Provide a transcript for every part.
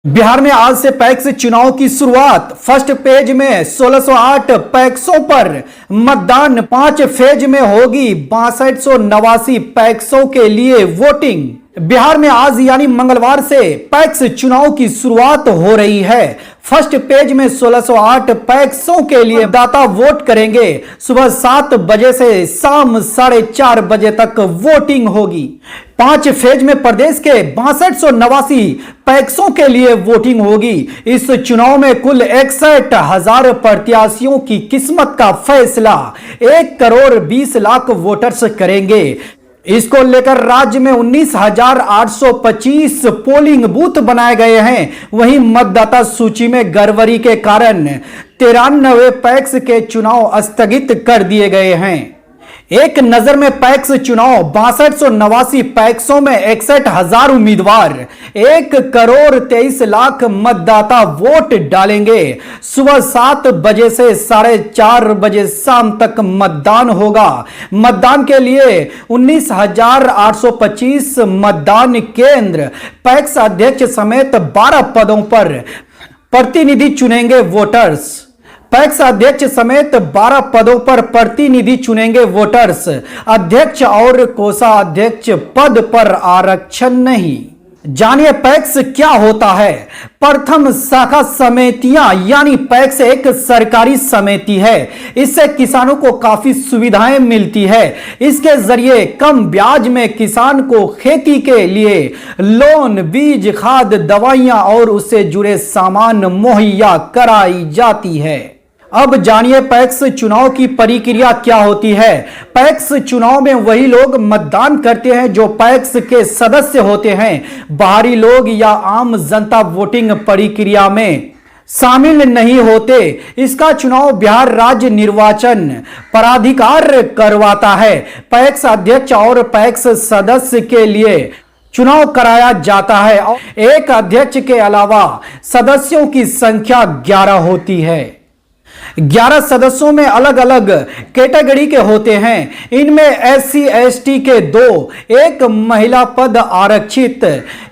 बिहार में आज से पैक्स चुनाव की शुरुआत। फर्स्ट पेज में 1608 पैक्सों पर मतदान, 5 फेज में होगी 6289 पैक्सों के लिए वोटिंग। बिहार में आज यानी मंगलवार से पैक्स चुनाव की शुरुआत हो रही है। फर्स्ट पेज में 1608 पैक्सों के लिए दाता वोट करेंगे। सुबह 7 बजे से शाम 4:30 बजे तक वोटिंग होगी। 5 फेज में प्रदेश के 6289 पैक्सों के लिए वोटिंग होगी। इस चुनाव में कुल 61,000 प्रत्याशियों की किस्मत का फैसला 1,20,00,000 वोटर्स करेंगे। इसको लेकर राज्य में 19,825 पोलिंग बूथ बनाए गए हैं। वहीं मतदाता सूची में गड़बड़ी के कारण 93 पैक्स के चुनाव स्थगित कर दिए गए हैं। एक नजर में पैक्स चुनाव 6289 पैक्सों में 61,000 उम्मीदवार 1,23,00,000 मतदाता वोट डालेंगे। सुबह 7 बजे से 4:30 बजे शाम तक मतदान होगा। मतदान के लिए 19,825 मतदान केंद्र, पैक्स अध्यक्ष समेत 12 पदों पर प्रतिनिधि चुनेंगे वोटर्स। पैक्स अध्यक्ष समेत 12 पदों पर प्रतिनिधि चुनेंगे वोटर्स। अध्यक्ष और कोषाध्यक्ष पद पर आरक्षण नहीं। जानिए पैक्स क्या होता है। प्रथम शाखा समितियां यानी पैक्स एक सरकारी समिति है। इससे किसानों को काफी सुविधाएं मिलती है। इसके जरिए कम ब्याज में किसान को खेती के लिए लोन, बीज, खाद, दवाइयां और उससे जुड़े सामान मुहैया कराई जाती है। अब जानिए पैक्स चुनाव की प्रक्रिया क्या होती है। पैक्स चुनाव में वही लोग मतदान करते हैं जो पैक्स के सदस्य होते हैं। बाहरी लोग या आम जनता वोटिंग प्रक्रिया में शामिल नहीं होते। इसका चुनाव बिहार राज्य निर्वाचन प्राधिकार करवाता है। पैक्स अध्यक्ष और पैक्स सदस्य के लिए चुनाव कराया जाता है। एक अध्यक्ष के अलावा सदस्यों की संख्या 11 होती है। 11 सदस्यों में अलग अलग कैटेगरी के होते हैं। इनमें SC ST के 2, एक महिला पद आरक्षित,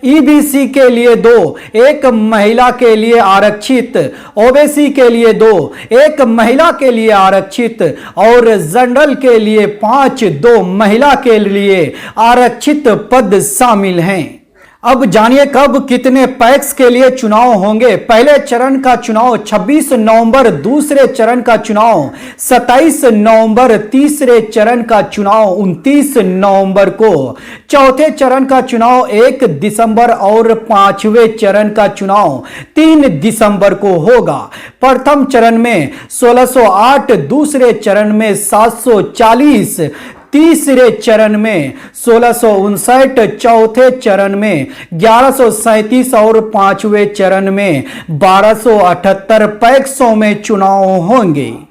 EBC के लिए 2, एक महिला के लिए आरक्षित, OBC के लिए 2, एक महिला के लिए आरक्षित और जनरल के लिए 5, 2 महिला के लिए आरक्षित पद शामिल हैं। अब जानिए कब कितने पैक्स के लिए चुनाव होंगे। पहले चरण का चुनाव 26 नवंबर, दूसरे चरण का चुनाव 27 नवंबर, तीसरे चरण का चुनाव 29 नवंबर को, चौथे चरण का चुनाव 1 दिसंबर और 5वें चरण का चुनाव 3 दिसंबर को होगा। प्रथम चरण में 1608, दूसरे चरण में 740, तीसरे चरण में 1659, चौथे चरण में 1137 और 5वें चरण में 1278 पैक्सों में चुनाव होंगे।